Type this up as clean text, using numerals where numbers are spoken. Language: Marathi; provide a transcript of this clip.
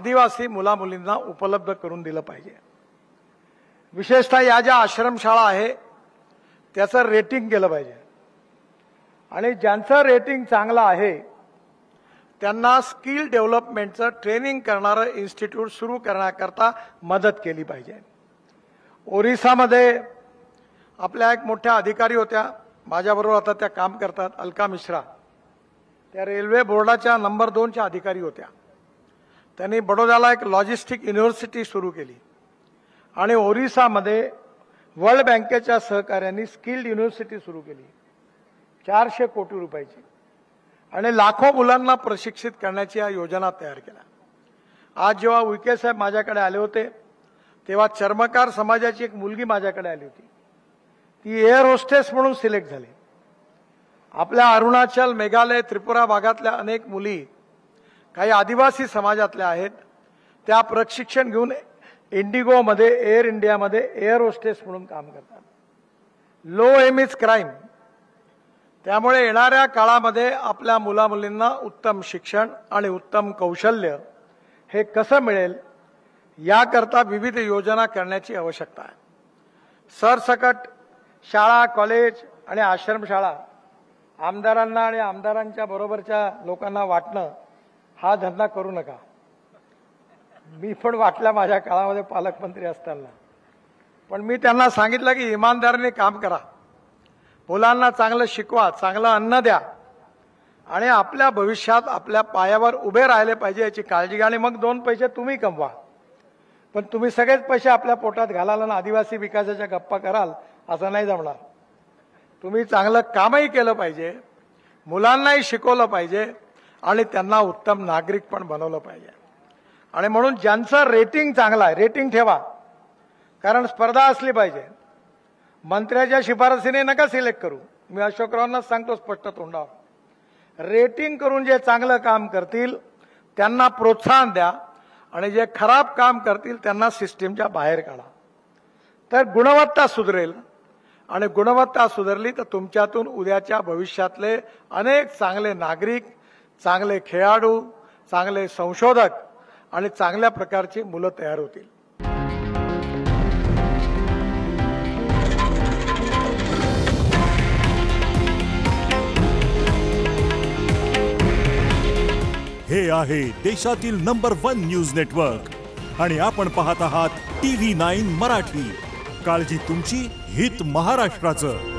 आदिवासी मुलामुलींना उपलब्ध करून दिलं पाहिजे। विशेषतः या ज्या आश्रमशाळा आहे त्याचं रेटिंग केलं पाहिजे आणि ज्यांचं रेटिंग चांगलं आहे त्यांना स्किल डेव्हलपमेंटचं ट्रेनिंग करणारं इन्स्टिट्यूट सुरू करण्याकरता मदत केली पाहिजे। ओरिसामध्ये आपल्या एक मोठ्या अधिकारी होत्या, माझ्याबरोबर आता त्या काम करतात, अलका मिश्रा, त्या रेल्वे बोर्डाच्या नंबर 2च्या अधिकारी होत्या। त्यांनी बडोद्याला एक लॉजिस्टिक युनिव्हर्सिटी सुरू केली आणि ओरिसामध्ये वर्ल्ड बँकेच्या सहकार्याने स्किल्ड युनिव्हर्सिटी सुरू केली 400 कोटी रुपयाची आणि लाखो मुलांना प्रशिक्षित करण्याची या योजना तयार केल्या। आज जेव्हा उईके साहेब माझ्याकडे आले होते तेव्हा चर्मकार समाजाची एक मुलगी माझ्याकडे आली होती, ती एअर होस्टेस म्हणून सिलेक्ट झाली। आपल्या अरुणाचल, मेघालय, त्रिपुरा भागातल्या अनेक मुली काही आदिवासी समाजातल्या आहेत, त्या प्रशिक्षण घेऊन इंडिगोमध्ये, एअर इंडियामध्ये एअर होस्टेस म्हणून काम करतात। लो एम इज क्राईम। त्यामुळे येणाऱ्या काळामध्ये आपल्या मुलामुलींना उत्तम शिक्षण आणि उत्तम कौशल्य हे कसं मिळेल याकरता विविध योजना करण्याची आवश्यकता आहे। सरसकट शाळा, कॉलेज आणि आश्रमशाळा आमदारांना आणि आमदारांच्या बरोबरच्या लोकांना वाटणं हा धंदा करू नका। मी पण वाटल्या माझ्या काळामध्ये पालकमंत्री असताना, पण मी त्यांना सांगितलं की इमानदारीने काम करा, मुलांना चांगलं शिकवा, चांगलं अन्न द्या आणि आपल्या भविष्यात आपल्या पायावर उभे राहिले पाहिजे याची काळजी घ्या। आणि मग 2 पैसे तुम्ही कमवा, पण तुम्ही सगळेच पैसे आपल्या पोटात घालाल आणि आदिवासी विकासाच्या गप्पा कराल असं नाही जमणार। तुम्ही चांगलं कामही केलं पाहिजे, मुलांनाही शिकवलं पाहिजे आणि त्यांना उत्तम नागरिक पण बनवलं पाहिजे। आणि म्हणून ज्यांचं रेटिंग चांगलं आहे, रेटिंग ठेवा, कारण स्पर्धा असली पाहिजे। मंत्र्याच्या शिफारसीने नका सिलेक्ट करू, मी अशोकरावांना सांगतो स्पष्ट तोंडावर, रेटिंग करून जे चांगलं काम करतील त्यांना प्रोत्साहन द्या आणि जे खराब काम करतील त्यांना सिस्टीमच्या बाहेर काढा, तर गुणवत्ता सुधरेल आणि गुणवत्ता सुधारली तर तुमच्यातून उद्याच्या भविष्यातले अनेक चांगले नागरिक, चांगले खेळाडू, चांगले संशोधक आणि चांगल्या प्रकारची मुलं तयार होतील। हे आहे देशातील नंबर 1 न्यूज नेटवर्क आणि आपण पाहत आहात TV9 मराठी। काळजी तुमची, हित महाराष्ट्राचं।